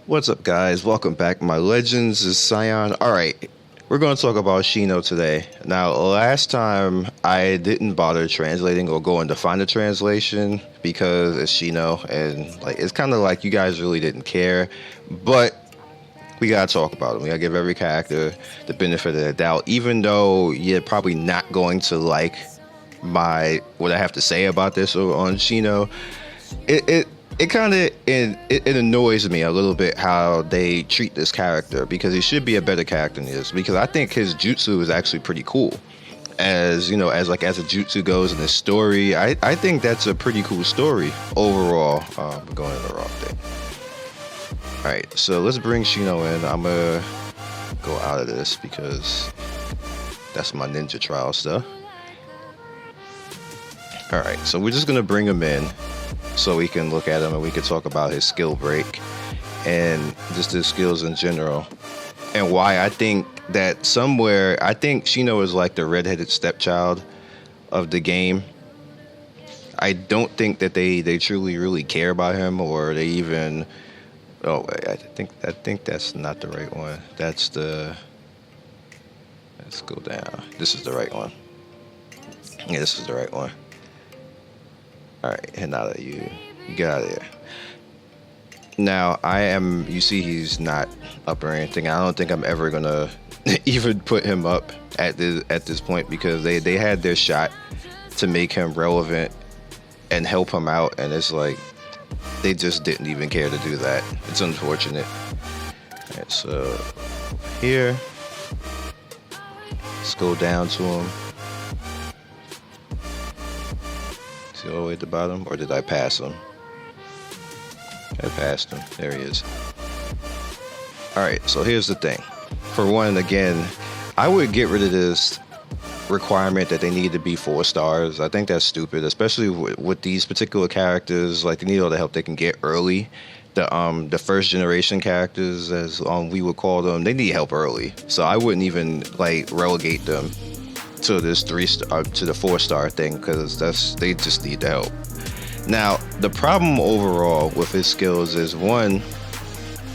What's up, guys? Welcome back. My legends is Scion. Alright, we're going to talk about Shino today. Now, last time I didn't bother translating or going to find a translation because it's Shino, and like it's kind of like you guys really didn't care, but we gotta talk about it. We gotta give every character the benefit of the doubt, even though you're probably not going to like what I have to say about this on Shino. It kind of it annoys me a little bit how they treat this character, because he should be a better character than this, because I think his jutsu is actually pretty cool. As you know, as a jutsu goes in the story, I think that's a pretty cool story overall. I'm going to the wrong thing. Alright, so let's bring Shino in. I'm gonna go out of this because that's my ninja trial stuff. Alright, so we're just gonna bring him in so we can look at him and we can talk about his skill break and just his skills in general, and why I think that I think Shino is like the redheaded stepchild of the game. I don't think that they truly really care about him, or they even I think that's not the right one. Let's go down. This is the right one. Yeah, this is the right one. Alright, and now that you get out of there. Now, you see he's not up or anything. I don't think I'm ever gonna even put him up at this point, because they had their shot to make him relevant and help him out, and it's like they just didn't even care to do that. It's unfortunate. Alright, so here, let's go down to him. See all the way at the bottom, or did I pass him? I passed him. There he is. Alright, so here's the thing. For one, again, I would get rid of this requirement that they need to be 4 stars. I think that's stupid, especially with these particular characters. Like, they need all the help they can get early. The first generation characters, as we would call them, they need help early. So I wouldn't even like relegate them to this 3-star to the 4-star thing, because they just need the help. Now, the problem overall with his skills is, one,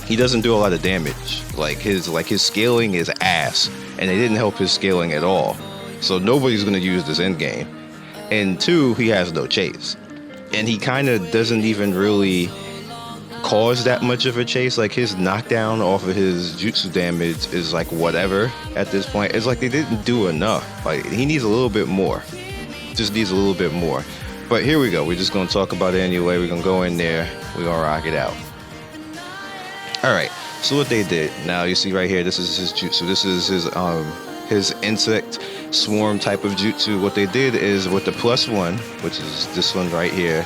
he doesn't do a lot of damage. Like his scaling is ass, and they didn't help his scaling at all. So nobody's gonna use this endgame. And 2, he has no chase, and he kind of doesn't even really cause that much of a chase. Like, his knockdown off of his jutsu damage is like whatever at this point. It's like they didn't do enough. Like, he needs a little bit more. Just needs a little bit more. But here we go. We're just gonna talk about it anyway. We're gonna go in there. We're gonna rock it out. Alright, so what they did. Now you see right here, this is his jutsu. This is his insect swarm type of jutsu. What they did is, with the +1, which is this one right here,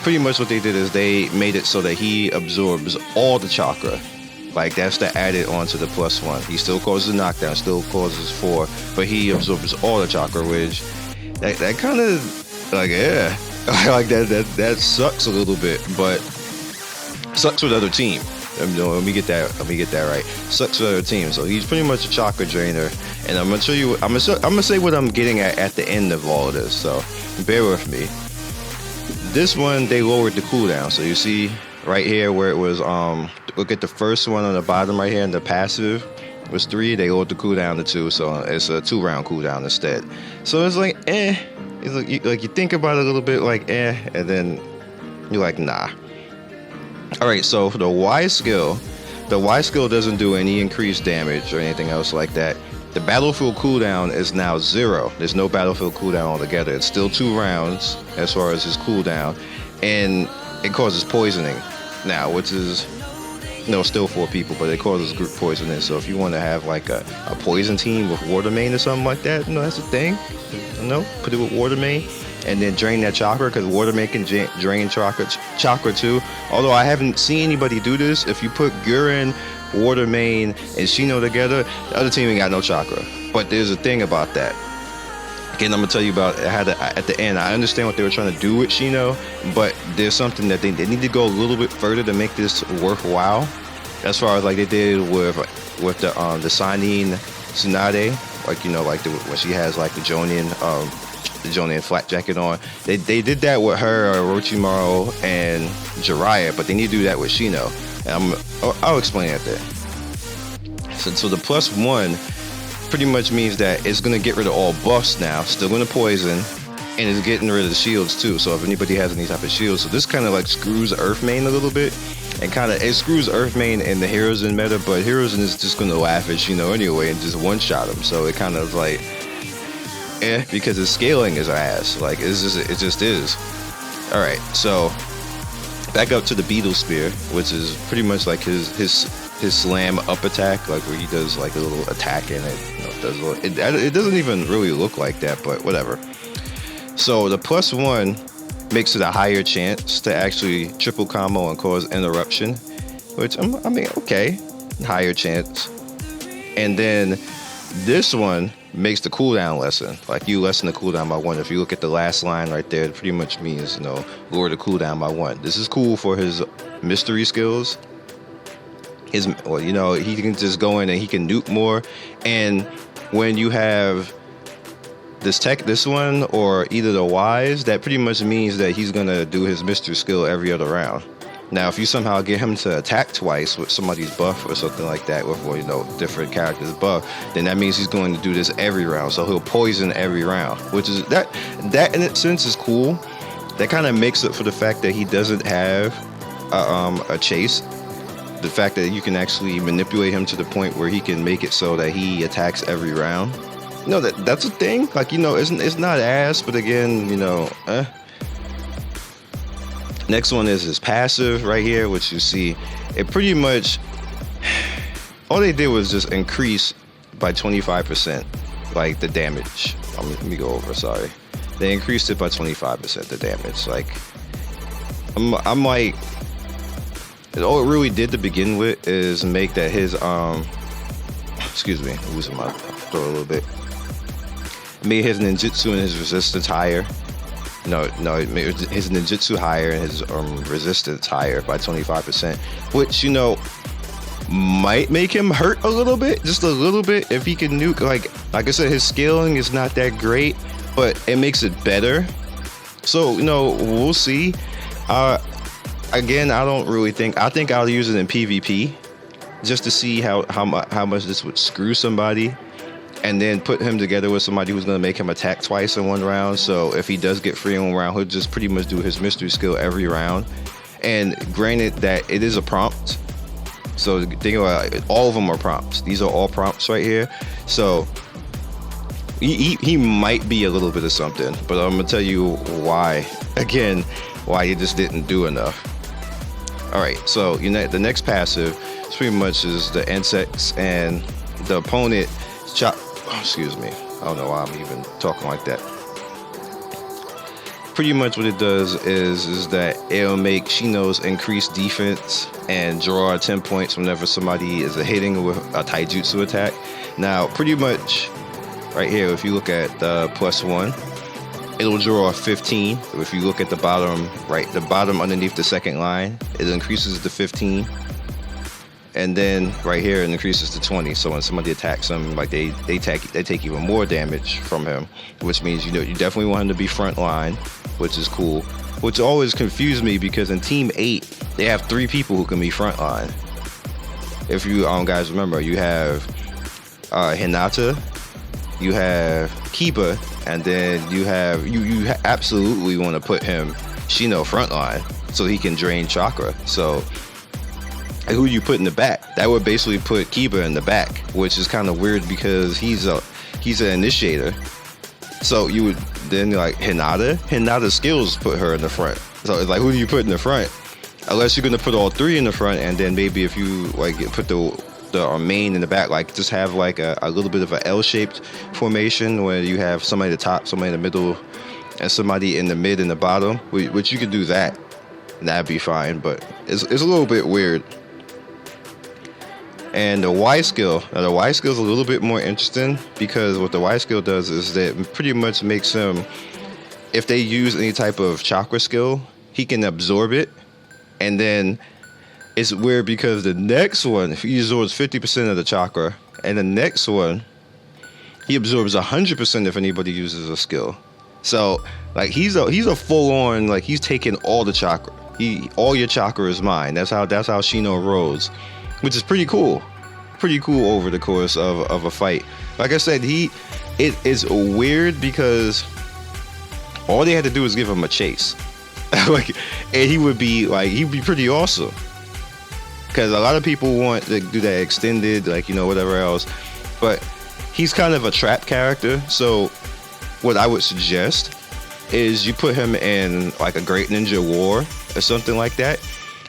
pretty much what they did is they made it so that he absorbs all the chakra. Like, that's the added onto the +1. He still causes a knockdown, still causes 4, but he absorbs all the chakra, which that kind of, like, yeah, like that sucks a little bit, but sucks with other team. Let me get that right. Sucks with other team. So he's pretty much a chakra drainer, and I'm gonna show you. I'm gonna say what I'm getting at the end of all of this. So bear with me. This one, they lowered the cooldown. So you see right here where it was, look at the first one on the bottom right here, and the passive was 3. They lowered the cooldown to 2, so it's a 2-round cooldown instead. So it's like, It's like you think about it a little bit, like, and then you're like, nah. Alright, so for the Y skill doesn't do any increased damage or anything else like that. The battlefield cooldown is now 0. There's no battlefield cooldown altogether. It's still 2 rounds as far as his cooldown, and it causes poisoning now, which is, still 4 people, but it causes group poisoning. So if you want to have like a poison team with water main or something like that, that's a thing. Put it with water main, and then drain that chakra, because water main can drain chakra too. Although I haven't seen anybody do this. If you put Gurren, water main, and Shino together, the other team ain't got no chakra. But there's a thing about that. Again, I'm gonna tell you about how at the end. I understand what they were trying to do with Shino, but there's something that they need to go a little bit further to make this worthwhile. As far as like they did with the Sanin Tsunade like when she has like the Jonin flat jacket on. They did that with her, Orochimaru, and Jiraiya, but they need to do that with Shino. And I'll explain that there. So the +1 pretty much means that it's gonna get rid of all buffs now, still gonna poison, and it's getting rid of the shields too. So if anybody has any type of shields, so this kind of like screws Earthmain a little bit, and it screws Earthmain and the Hiruzen meta, but Hiruzen is just gonna laugh at Shino anyway and just one-shot him. So it kind of like, because his scaling is ass. Like it just is. All right, so back up to the Beetle Spear, which is pretty much like his slam up attack, like where he does like a little attack and it doesn't even really look like that, but whatever. So the +1 makes it a higher chance to actually triple combo and cause interruption, which I mean, okay, higher chance. And then this one makes the cooldown lessen. Like you lessen the cooldown by 1. If you look at the last line right there, it pretty much means, lower the cooldown by 1. This is cool for his mystery skills. He can just go in and he can nuke more. And when you have this one, or either the Wise, that pretty much means that he's gonna do his mystery skill every other round. Now, if you somehow get him to attack twice with somebody's buff or something like that, with different characters' buff, then that means he's going to do this every round. So he'll poison every round, which is that in its sense is cool. That kind of makes up for the fact that he doesn't have a chase. The fact that you can actually manipulate him to the point where he can make it so that he attacks every round. That's a thing. Like, it's not ass, but again, Next one is his passive right here, which you see, it pretty much, all they did was just increase by 25%, like the damage. Let me go over, sorry. They increased it by 25%, the damage. Like, I'm like, all it really did to begin with is make that his, excuse me, I'm losing my throat a little bit. It made his ninjutsu and his resistance higher. It made his ninjutsu higher and his resistance higher by 25%, which, might make him hurt a little bit, just a little bit, if he can nuke. Like I said, his scaling is not that great, but it makes it better. So, we'll see. Again, I think I'll use it in PvP just to see how much this would screw somebody, and then put him together with somebody who's going to make him attack twice in one round. So if he does get free in one round, he'll just pretty much do his mystery skill every round. And granted that it is a prompt, so think about it, all of them are prompts. These are all prompts right here. So he might be a little bit of something, but I'm gonna tell you why he just didn't do enough. All right, so the next passive pretty much is the insects, and the opponent excuse me, I don't know why I'm even talking like that. Pretty much what it does is that it'll make Shino's increase defense and draw 10 points whenever somebody is hitting with a taijutsu attack. Now, pretty much right here, if you look at the +1, it'll draw 15. If you look at the bottom underneath the second line, it increases to 15. And then right here it increases to 20. So when somebody attacks him, like they take even more damage from him, which means you definitely want him to be frontline, which is cool. Which always confused me, because in Team 8 they have 3 people who can be frontline. If you guys remember, you have Hinata, you have Kiba, and then you have you absolutely want to put Shino frontline so he can drain chakra. So who you put in the back? That would basically put Kiba in the back, which is kind of weird because he's an initiator. So you would then Hinata's skills put her in the front. So it's like, who do you put in the front? Unless you're gonna put all 3 in the front, and then maybe if you put the main in the back, just have a little bit of an L-shaped formation where you have somebody at the top, somebody in the middle, and somebody in the mid and the bottom. Which you could do that, and that'd be fine. But it's a little bit weird. And the Y skill, now the Y skill is a little bit more interesting, because what the Y skill does is that it pretty much makes him, if they use any type of chakra skill, he can absorb it. And then it's weird because the next one, he absorbs 50% of the chakra, and the next one, He absorbs 100% if anybody uses a skill. So like he's a full on, like he's taking all the chakra. All your chakra is mine. That's how Shino rolls, which is pretty cool. Pretty cool over the course of a fight. Like I said, it is weird because all they had to do was give him a chase. Like, and he'd be pretty awesome. Because a lot of people want to do that extended, like, you know, whatever else. But he's kind of a trap character. So what I would suggest is you put him in like a Great Ninja War or something like that.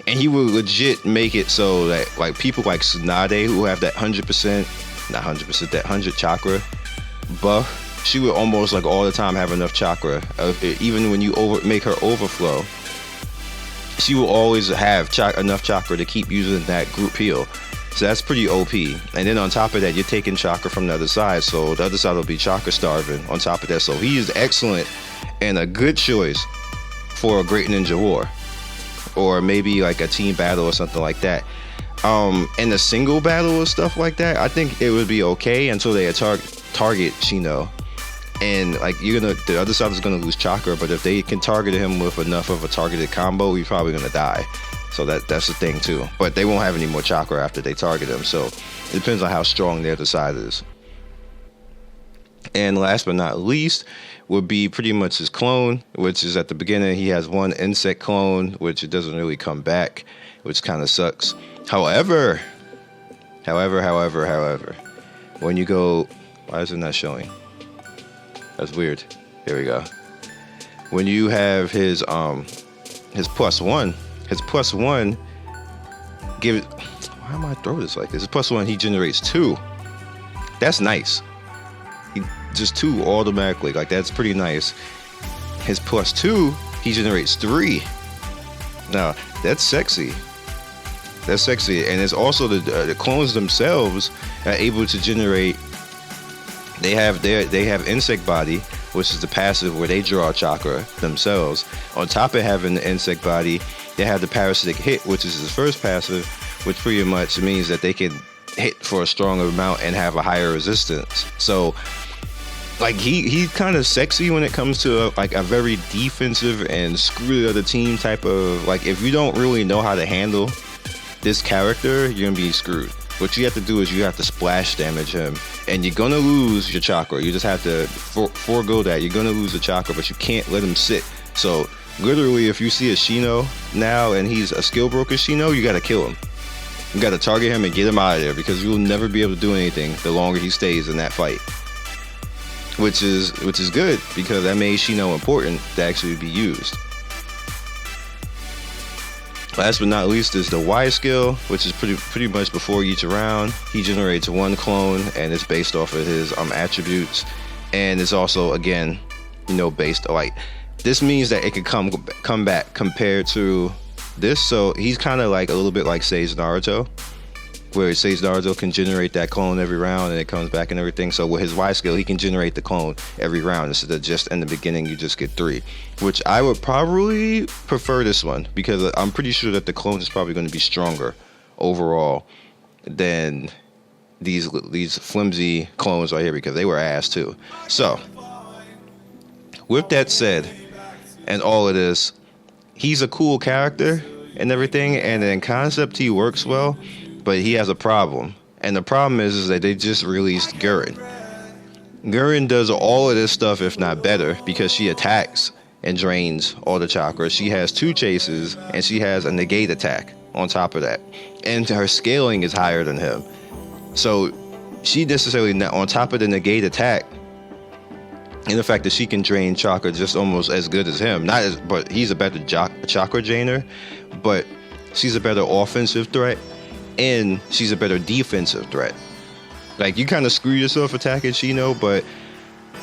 And he will legit make it so that like people like Tsunade, who have that 100%, not 100%, that 100 chakra buff, she would almost like all the time have enough chakra. Even when you make her overflow, she will always have enough chakra to keep using that group heal. So that's pretty OP. And then on top of that, you're taking chakra from the other side, so the other side will be chakra starving on top of that. So he is excellent and a good choice for a Great Ninja War, or maybe like a team battle or something like that. In a single battle or stuff like that, I think it would be okay until they target Shino. And like the other side is gonna lose chakra, but if they can target him with enough of a targeted combo, he's probably gonna die. So that's the thing too. But they won't have any more chakra after they target him. So it depends on how strong the other side is. And last but not least would be pretty much his clone, which is at the beginning he has one insect clone, which it doesn't really come back, which kind of sucks. However, when you go, why is it not showing? That's weird. Here we go. When you have his +1, his +1 why am I throwing this like this? His +1, he generates 2. That's nice. Just 2 automatically, like that's pretty nice. His +2, he generates 3. Now that's sexy. That's sexy. And it's also the clones themselves are able to generate. They have insect body, which is the passive where they draw chakra themselves. On top of having the insect body, they have the parasitic hit, which is his first passive, which pretty much means that they can hit for a stronger amount and have a higher resistance. So like he's kind of sexy when it comes to like a very defensive and screw the other team type of, like, if you don't really know how to handle this character, you're gonna be screwed. What you have to do is you have to splash damage him, and you're gonna lose your chakra. You just have to forego that. You're gonna lose the chakra, but you can't let him sit. So literally, if you see a Shino now and he's a skill broker Shino, you gotta kill him. You gotta target him and get him out of there, because you'll never be able to do anything the longer he stays in that fight. Which is good, because that made Shino important to actually be used. Last but not least is the Y skill, which is pretty much before each round. He generates 1 clone, and it's based off of his attributes, and it's also, again, you know, based like this means that it could come back compared to this. So he's kind of like a little bit like Sage Naruto, where Sage Naruto can generate that clone every round and it comes back and everything. So with his Y skill, he can generate the clone every round instead of just in the beginning you just get 3, which I would probably prefer this one, because I'm pretty sure that the clone is probably going to be stronger overall than these flimsy clones right here, because they were ass too. So with that said, and all of this, he's a cool character and everything, and in concept he works well. But he has a problem, and the problem is that they just released Gurren. Gurren does all of this stuff, if not better, because she attacks and drains all the chakra. She has 2 chases, and she has a negate attack on top of that, and her scaling is higher than him. So she necessarily, on top of the negate attack, and the fact that she can drain chakra just almost as good as him, but he's a better chakra drainer, but she's a better offensive threat. And she's a better defensive threat. Like, you kind of screw yourself attacking Shino, but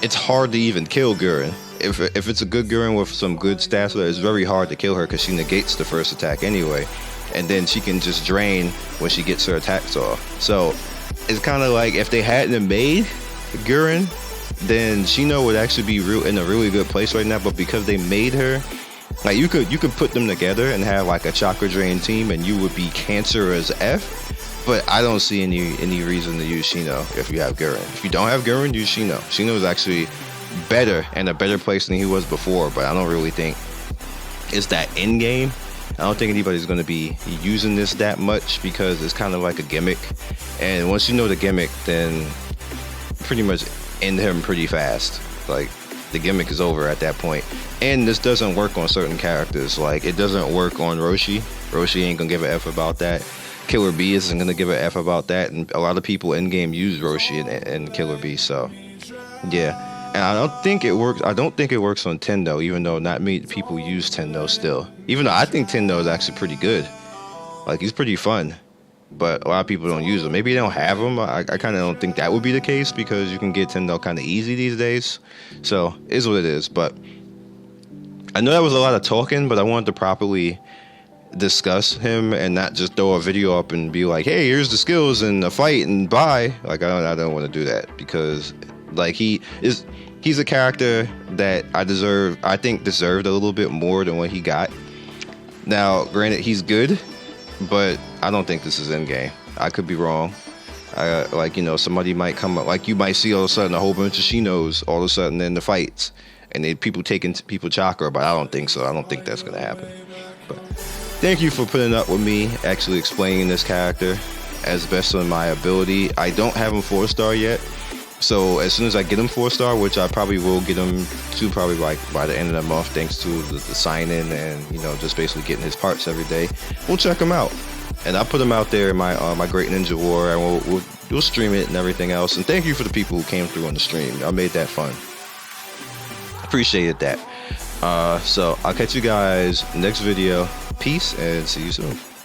it's hard to even kill Gurren. If it's a good Gurren with some good stats, it's very hard to kill her, because she negates the first attack anyway. And then she can just drain when she gets her attacks off. So it's kind of like, if they hadn't made Gurren, then Shino would actually be in a really good place right now. But because they made her, like, you could put them together and have like a chakra drain team, and you would be cancer as F. But I don't see any reason to use Shino if you have Gurren. If you don't have Gurren, use Shino. Shino is actually better and a better place than he was before, but I don't really think it's that end game. I don't think anybody's going to be using this that much because it's kind of like a gimmick. And once you know the gimmick, then pretty much end him pretty fast. Like, the gimmick is over at that point. And this doesn't work on certain characters. Like, it doesn't work on Roshi. Roshi ain't gonna give a F about that. Killer Bee isn't gonna give a F about that. And a lot of people in game use Roshi and Killer Bee. So yeah. And I don't think it works. I don't think it works on Tendo, even though not many people use Tendo still. Even though I think Tendo is actually pretty good. Like, he's pretty fun. But a lot of people don't use them. Maybe they don't have them. I kind of don't think that would be the case because you can get Tendo kind of easy these days. So, it is what it is. But I know that was a lot of talking, but I wanted to properly discuss him and not just throw a video up and be like, hey, here's the skills and a fight and bye. Like, I don't want to do that because, like, he's a character that I think deserved a little bit more than what he got. Now, granted, he's good, but I don't think this is endgame. I could be wrong. Like, you know, somebody might come up, like you might see all of a sudden a whole bunch of Shinos all of a sudden in the fights, and people taking people chakra, but I don't think so. I don't think that's gonna happen. But thank you for putting up with me actually explaining this character as best of my ability. I don't have him 4-star yet, so as soon as I get him 4-star, which I probably will get him to probably like by the end of the month, thanks to the sign-in and, you know, just basically getting his parts every day, we'll check him out. And I'll put him out there in my my Great Ninja War, and we'll stream it and everything else. And thank you for the people who came through on the stream. I made that fun. Appreciated that. So I'll catch you guys next video. Peace and see you soon.